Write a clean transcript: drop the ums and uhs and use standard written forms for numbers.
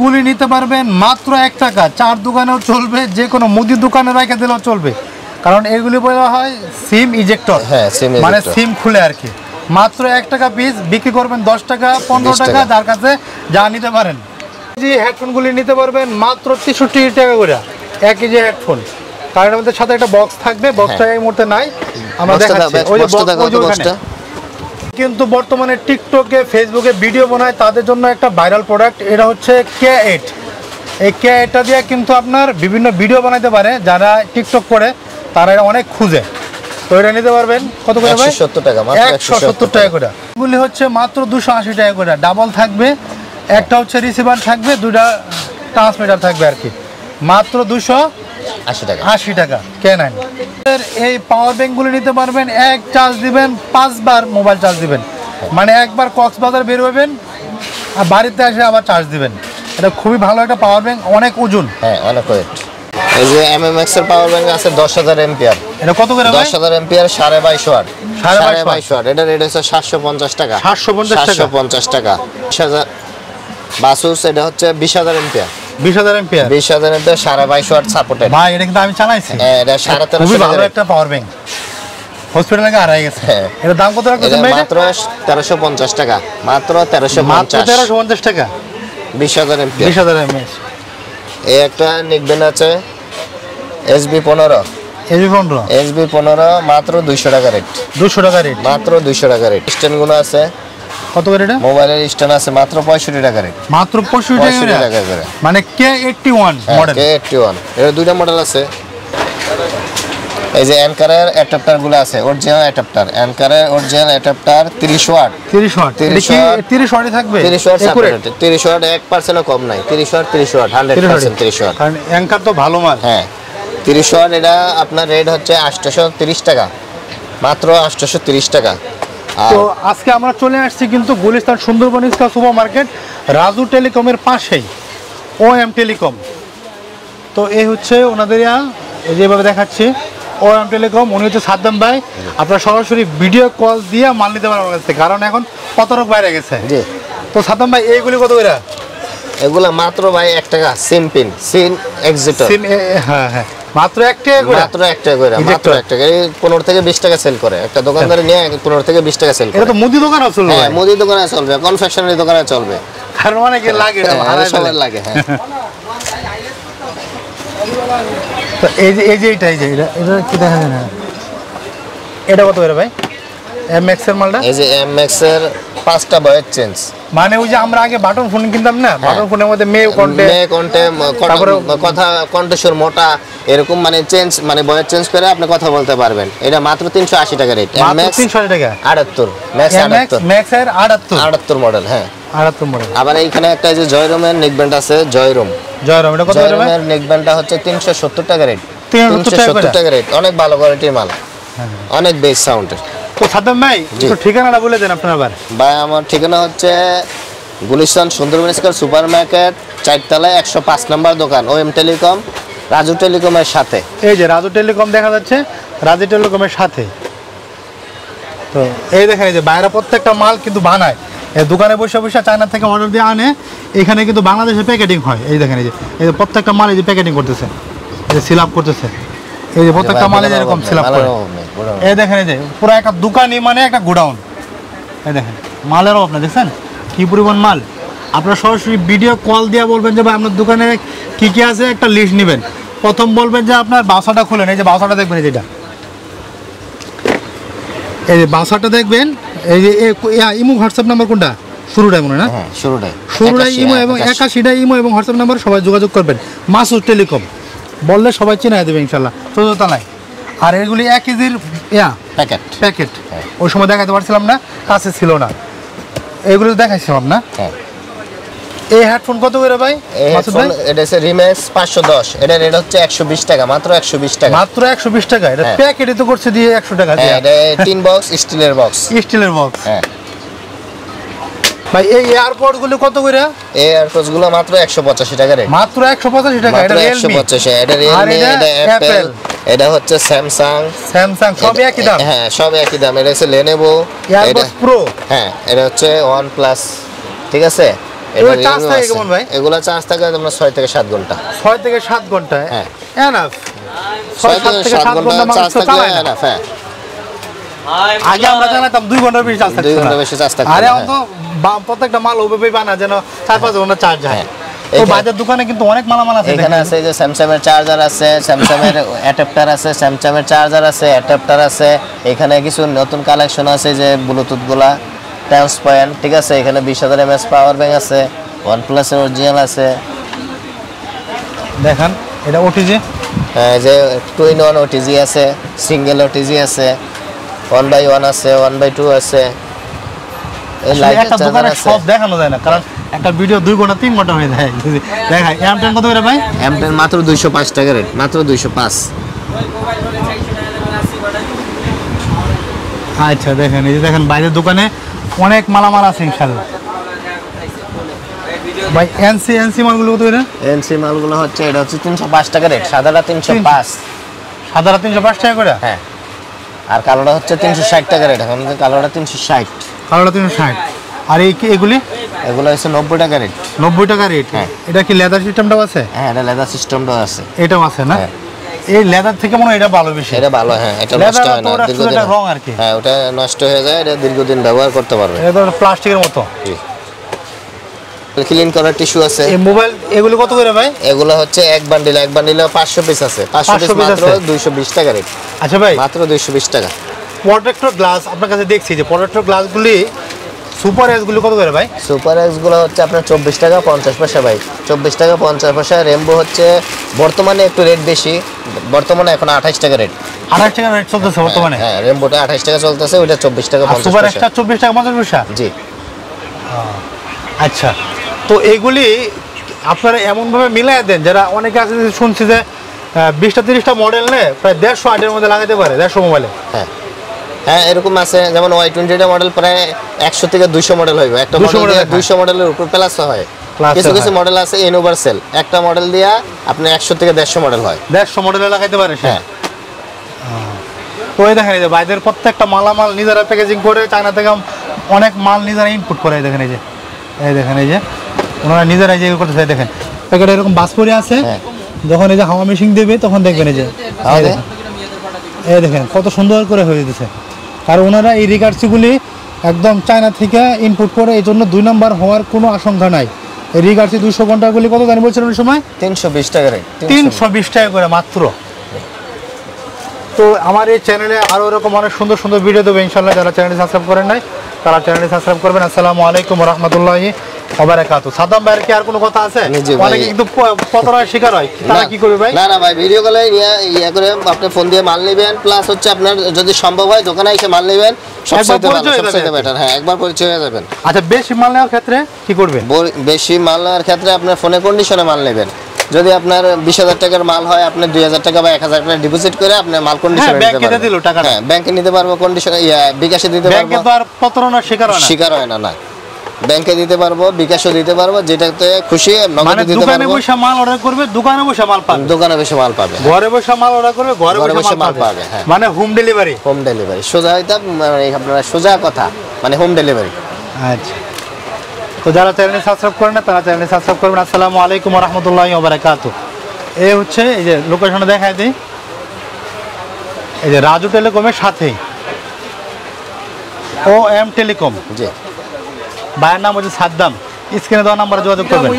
গুলি নিতে পারবেন মাত্র 1 টাকা। 4 দোকানেও চলবে, যে কোনো মুদির দোকানে রেখে দিলেও চলবে, কারণ এগুলি বলা হয় সিম ইজেক্টর। হ্যাঁ, সিম মানে ইজেক্টর। সিম খুলে আর কি। মাত্র 1 টাকা পিস বিক্রি করবেন 10 টাকা 15 টাকা, যার কাছে যা নিতে পারেন। জি, হেডফোনগুলি নিতে পারবেন মাত্র 63 টাকা করে 1 কেজি হেডফোন। কারণ আমাদের সাথে একটা বক্স থাকবে, বক্সটা এই মুহূর্তে নাই, আমরা দেখাচ্ছি। ওই যে বক্সটা কিন্তু বর্তমানে টিকটকে ফেসবুকে ভিডিও বানায় তাদের জন্য একটা ভাইরাল প্রোডাক্ট, এটা হচ্ছে K8। এই K8টা দিয়ে কিন্তু আপনার বিভিন্ন ভিডিও বানাইতে পারে, যারা টিকটক করে তারা এটা অনেক খুঁজে। তো এটা নিতে পারবেন কত করে ভাই? 170 টাকা, মাত্র 170 টাকা করে। এগুলি হচ্ছে মাত্র 280 টাকা করে। ডাবল থাকবে, একটা হচ্ছে রিসিভার থাকবে, দুটা ট্রান্সমিটার থাকবে আর কি। মাত্র 280 টাকা। 80 টাকা K9। এই পাওয়ার ব্যাংকগুলি নিতে পারবেন, এক চার্জ দিবেন 5 বার মোবাইল চার্জ দিবেন, মানে একবার কক্সবাজার বের হবেন আর বাড়িতে এসে আবার চার্জ দিবেন। এটা খুবই ভালো একটা পাওয়ার ব্যাংক, অনেক ওজন। হ্যাঁ, অনেক ওয়েট। এই যে MMX এর পাওয়ার ব্যাংক আছে 10000 এম্পিয়ার। এটা কত করে ভাই? 10000 এম্পিয়ার 22.5 ওয়াট। 22.5 ওয়াট। এটা রেট হচ্ছে 750 টাকা। 750 টাকা। 20000 বাসুস, এটা হচ্ছে 20000 এম্পিয়ার। 20000 ampere 22.5 watt supported. ভাই এটা কিন্তু আমি চালাইছি। হ্যাঁ, এটা 1350 খুবই টাকা। ভালো একটা পাওয়ার ব্যাংক, হসপিটাল থেকে হারাই গেছে। এর দাম কত রাখছেন ভাই? মাত্র 1350 টাকা। মাত্র 1350 টাকা। 20000 এম্পিয়ার। 20000 এমএএইচ। এই একটা নিকবেন আছে SB15। SB15 মাত্র 200 টাকা রেট। 200 টাকা রেট। মাত্র 200 টাকা রেট। স্ট্যান্ড গুলো আছে কত করে এটা? মোবাইলের স্ট্যান্ড আছে মাত্র 65 টাকা রেট। মাত্র 65 টাকা করে। মানে K81 মডেল। K81 এর দুইটা মডেল আছে। এই যে অ্যানকারের অ্যাডাপ্টার গুলো আছে, অরিজিনাল অ্যাডাপ্টার। অ্যানকারের অরিজিনাল অ্যাডাপ্টার 30 ওয়াট। 30 ওয়াট। 30 ওয়াটই থাকবে। 30 ওয়াট সাপোর্টেড। 30 ওয়াট 1% কম নাই। 30 ওয়াট 100% 30 ওয়াট। কারণ অ্যাঙ্কার তো ভালো মাল। হ্যাঁ, 30 ওয়াট। এটা আপনার রেট হচ্ছে 830 টাকা। মাত্র 830 টাকা। তো আজকে আমরা চলে আসছি কিন্তু গুলিস্তান সুন্দরবন ইস্কা সুপার মার্কেট, রাজু টেলিকমের পাশেই OM টেলিকম। তো এই হচ্ছে ওনাদের যেভাবে দেখাচ্ছি OM টেলিকম। উনি হচ্ছে সাদ্দাম ভাই। আপনারা সরাসরি ভিডিও কল দিয়ে মাল নিতে পারেন আমার কাছ থেকে, কারণ এখন কতরক বাইরে গেছে। জি। তো সাদ্দাম ভাই এইগুলি কত করে? এগুলা মাত্র ভাই 1 টাকা। সিমপিন সিন এক্সিটর। হ্যাঁ হ্যাঁ, মাত্র 1 টাকা করে। মাত্র 1 টাকা করে। মাত্র 1 টাকা। এই 15 থেকে 20 টাকা সেল করে একটা দোকানদার, নিয়ে 15 থেকে 20 টাকা সেল করে। এটা তো মুদি দোকান আছে। হ্যাঁ, মুদি দোকানে চলবে, কনফেকশনারি দোকানে চলবে। কারণ অনেকে লাগে না, ভাড়া সবার লাগে। হ্যাঁ। তো এই যে এটা কি দেখা যায় না, এটা কত করে ভাই? MX এর মালটা। এই যে MX এর 5টা ভয়েস চেঞ্জ। মানে ওই যে আমরা আগে বাটন ফোন কিনতাম না, বাটন ফোনের মধ্যে মেয়ে কন্টে কথা কণ্ঠস্বর মোটা এরকম, মানে চেঞ্জ, মানে ভয়েস চেঞ্জ করে আপনি কথা বলতে পারবেন। এটা মাত্র 380 টাকা রেট। MX 380 টাকা। 78 ম্যাক্স 78। ম্যাক্স এর 78 মডেল। হ্যাঁ, 78 মডেল। আবার এইখানে একটা যে জয়রুমের নেকব্যান্ড আছে, জয়রুম। এটা কত করে? জয়রুমের নেকব্যান্ডটা হচ্ছে 370 টাকা রেট। 370 টাকা রেট। অনেক ভালো কোয়ালিটির মাল, অনেক বেস সাউন্ডের। তো সাদ্দাম ভাই একটু ঠিকানাটা বলে দেন আপনার। ভাই আমার ঠিকানা হচ্ছে গুলিস্তান সুন্দরবন ইস্কা সুপার মার্কেট, 4 তলায় 105 নম্বর দোকান, OM টেলিকম, রাজু টেলিকমের সাথে। এই যে রাজু টেলিকম দেখা যাচ্ছে, রাজু টেলিকমের সাথে। তো এই দেখেন, এই যে বাইরে প্রত্যেকটা মাল কিন্তু বানায়, দোকানে বসে বসে চায়না থেকে অর্ডার দিয়ে আনে, এখানে কিন্তু বাংলাদেশে প্যাকেটিং হয়। এই দেখেন, এই যে প্রত্যেকটা মাল এই যে প্যাকেটিং করতেছে, এই যে সিল আপ করতেছে। এই যে প্রত্যেকটা মালে এরকম সিল আপ করে। এই দেখেন, এই যে পুরো একটা দোকানই মানে একটা গোডাউন। এই দেখেন মালেরও আপনি দেখছেন কি পরিমাণ মাল। আপনারা সরাসরি ভিডিও কল দিয়ে বলবেন যে ভাই আপনার দোকানে কি কি আছে, একটা লিস্ট নেবেন। প্রথম বলবেন যে আপনার বাসাটা খুলেন। এই যে বাসাটা দেখবেন, যেটা এই যে বাসাটা দেখবেন। এই যে ইমো হোয়াটসঅ্যাপ নাম্বার কোনটা? শুরুটাই মনে না? হ্যাঁ, শুরুটাই ইমো এবং 81টা ইমো এবং হোয়াটসঅ্যাপ নাম্বার সবাই যোগাযোগ করবেন। মাসুদ টেলিকম বললে সবাই চিনাই দেবে ইনশাল্লাহ। চৌদ্দতলায়। আর এগুলি 1 কেজির প্যাকেট। ওই সময় দেখাতে পারছিলাম না, কাছে ছিল না। এগুলো দেখাইছিলাম না। এই হেডফোন কত করে ভাই? এটা হচ্ছে রিমেক্স 510। এটা রেট হচ্ছে 120 টাকা। মাত্র 120 টাকা। মাত্র 120 টাকা। এটা প্যাকেটে তো করছে দিয়ে 100 টাকা দিয়ে। এটা 3 বক্স, স্টিলের বক্স। হ্যাঁ ভাই। এই এয়ারপড গুলো কত করে? এই এয়ারপডস গুলো মাত্র 185 টাকা রেট। মাত্র 185 টাকা। এটা রিয়েলমি। 185। এটা রিয়েলমি, এটা অ্যাপল, এটা হচ্ছে স্যামসাং সব একই দাম। হ্যাঁ, সব একই দাম। এটা হচ্ছে লেনোভো, এটা প্রো। হ্যাঁ, এটা হচ্ছে OnePlus। ঠিক আছে, এগুলো চার্জ থাকে কেমন ভাই? এগুলো চার্জ থাকে তোমরা 6 থেকে 7 ঘন্টা। 6 থেকে 7 ঘন্টা? হ্যাঁ এনাফ। 6 থেকে 7 ঘন্টা চার্জ থাকলে এনাফ। হ্যাঁ আগে আমরা জানতাম 2 ঘন্টার বেশি চার্জ থাকে। 2 ঘন্টার বেশি চার্জ থাকে। আরে এখন তো প্রত্যেকটা মাল ওভাবে বানা যেন 4-5 ঘন্টা চার্জ হয়। তো বাজার দোকানে কিন্তু অনেক মালামাল আছে। এখানে আছে যে স্যামসাং এর চার্জার আছে, স্যামসাং এর অ্যাডাপ্টার আছে, স্যামসাং এর চার্জার আছে, অ্যাডাপ্টার আছে। এখানে কিছু নতুন কালেকশন আছে যে ব্লুটুথ গুলা ট্রান্সপারেন্ট, ঠিক আছে। এখানে 20,000 mAh পাওয়ার ব্যাংক আছে, OnePlus এর অরিজিনাল আছে। দেখেন এটা ওটিজি, যে 2-in-1 ওটিজি আছে, সিঙ্গেল ওটিজি আছে, 1x1 আছে, 1x2 আছে। এই লাইটের চার্জার আছে। সব দেখানো যায় না কারণ একটা ভিডিও 2 ঘন্টা 3 ঘন্টা হয়ে যায়। দেখাই M10 কত করে ভাই? M10 মাত্র 205 টাকা রেট, মাত্র 205। আচ্ছা দেখেন এই যে দেখেন বাইরের দোকানে অনেক মালামাল আছে ইনশাআল্লাহ। ভাই এনসি মালগুলো কত করে? এনসি মালগুলো হচ্ছে এটা হচ্ছে 305 টাকা রেট, সাদাটা 305। সাদাটা 305 টাকা করে? হ্যাঁ। আর কালোটা হচ্ছে 360 টাকা রেট, এখন কালোটা 360। কালোটা 360। আর এগুলো হচ্ছে 90 টাকা রেট। 90 টাকা রেট। হ্যাঁ। এটা কি লেদার সিস্টেমটাও আছে? হ্যাঁ এটা লেদার সিস্টেমটাও আছে। এটাও আছে না? এই লেদার থেকে মনে হয় এটা ভালো বেশি। এটা ভালো, হ্যাঁ এটা নষ্ট হয় না দীর্ঘদিন। এটা রং আর কি। হ্যাঁ ওটা নষ্ট হয়ে যায়, এটা দীর্ঘদিন ব্যবহার করতে পারবে। এটা তো প্লাস্টিকের মতো। জি। ক্লিন করার টিস্যু আছে। এই মোবাইল এগুলো কত করে ভাই? এগুলো হচ্ছে এক বান্ডিলে 500 পিস আছে। 500 পিস মাত্র 220 টাকা রেট। আচ্ছা ভাই মাত্র 220 টাকা। প্রোটেক্টর গ্লাস আপনার কাছে দেখছি যে প্রোটেক্টর গ্লাসগুলি সুপার এস গুলো কত করে ভাই? সুপার এস গুলো হচ্ছে আপনার 24 টাকা 50 পয়সা ভাই। 24 টাকা 50 পয়সা। রেমবো হচ্ছে বর্তমানে একটু রেট বেশি, বর্তমানে এখন 28 টাকা রেট। 28 টাকা রেট চলতেছে বর্তমানে? হ্যাঁ রেমবোটা 28 টাকা চলতেছে, ওটা 24 টাকা 50 পয়সা। সুপার এসটা 24 টাকা 50 পয়সা? জি। আচ্ছা তো এগুলি আপনারা এমনভাবে মিলাই দেন যারা অনেকে আছে শুনছি যে 20টা 30টা মডেল নেয় প্রায় 150 এর মধ্যে লাগাতে পারে 150 মোবাইলে। হ্যাঁ হ্যাঁ এরকম আছে, যেমন Y20 মডেল প্রায় 100 থেকে 200 মডেল হইবে। একটা মডেল দিয়ে 200 মডেলের উপর প্লাস হয়। কিছু কিছু মডেল আছে ইউনিভার্সাল, একটা মডেল দিয়া আপনি 100 থেকে 150 মডেল হয়। 150 মডেলে লাগাইতে পারে। হ্যাঁ। তো এই দেখেন এই যে বাইরের প্রত্যেকটা মালামাল নিজেরা প্যাকেজিং করে চায়না থেকে অনেক মাল নিজেরা ইনপুট করে। দেখেন এই দেখেন এই যে ওনারা নিজেরাই যে করতেছে। দেখেন প্যাকেটে এরকম বাস পরে আছে, যখন এই যে হাওয়া মেশিন দেবে তখন দেখবেন এই যে এই দেখেন কত সুন্দর করে হয়ে যেতেছে। আর ওনারা এই রিগার্সিগুলি একদম চায়না থেকে ইনপুট করে, এই জন্য 2 নম্বর হওয়ার কোনো আশঙ্কা নাই। এই রিগার্সি 200 ঘন্টাগুলি কত জানি বলছিলেন ওই সময়? 320 টাকা রেট। 320 টাকা করে মাত্র। তো আমার এই চ্যানেলে আরও এরকম অনেক সুন্দর সুন্দর ভিডিও দেবো ইনশাল্লাহ। যারা চ্যানেলটি সাবস্ক্রাইব করেন নাই তারা চ্যানেলটি সাবস্ক্রাইব করবেন। আসসালামু আলাইকুম ওয়া রাহমাতুল্লাহি ওয়া বারাকাতুহু। সাদ্দাম ভাইয়ের কি আর কোনো কথা আছে? অনেকে কিন্তু প্রতারণার শিকার হয়, তারা কি করবে ভাই? না না ভাই, ভিডিও কলে ইয়া করে আপনি ফোন দিয়ে মাল নেবেন, প্লাস হচ্ছে আপনার যদি সম্ভব হয় দোকানে এসে মাল নেবেন, সবচেয়ে ভালো, সবচেয়ে বেটার। হ্যাঁ একবার পরিচয় হয়ে যাবেন। আচ্ছা বেশি মাল নেওয়ার ক্ষেত্রে কি করবেন? বেশি মাল নেওয়ার ক্ষেত্রে আপনার ফোনে কন্ডিশনে মাল নেবেন। যদি আপনার 20,000 টাকার মাল হয়, আপনি 2,000 টাকা বা 1,000 টাকা ডিপোজিট করে আপনি মাল কন্ডিশনে নিতে পারবেন। ব্যাংকে দিল টাকা। হ্যাঁ ব্যাংকে নিতে পারবো, কন্ডিশনে বিকাশে দিতে পারবো। ব্যাংকে তো আর প্রতারণার শিকার হয় না। না ব্যাংকে দিতে পারবো, বিকাশও দিতে পারবো, যেটাতে খুশি নগদে দিতে পারবো। দোকানে বসে মাল অর্ডার করবে, দোকানে বসে মাল পাবে। দোকানে বসে মাল পাবে। ঘরে বসে মাল অর্ডার করবে, ঘরে বসে মাল পাবে। মানে হোম ডেলিভারি। হোম ডেলিভারি সোজা হইতা মানে আপনারা সোজা কথা মানে হোম ডেলিভারি। আচ্ছা তো যারা চ্যানেল সাবস্ক্রাইব করেন না তারা চ্যানেল সাবস্ক্রাইব করবেন। আসসালামু আলাইকুম ওয়া রাহমাতুল্লাহি ওয়া বারাকাতুহু। এই হচ্ছে এই যে লোকেশনে দেখাই দিই, এই যে রাজু টেলিকমের সাথেই OM টেলিকম। জি। ভাইয়ের নাম হচ্ছে সাদ্দাম। স্ক্রিনে দেওয়া নাম্বারে যোগাযোগ করবেন।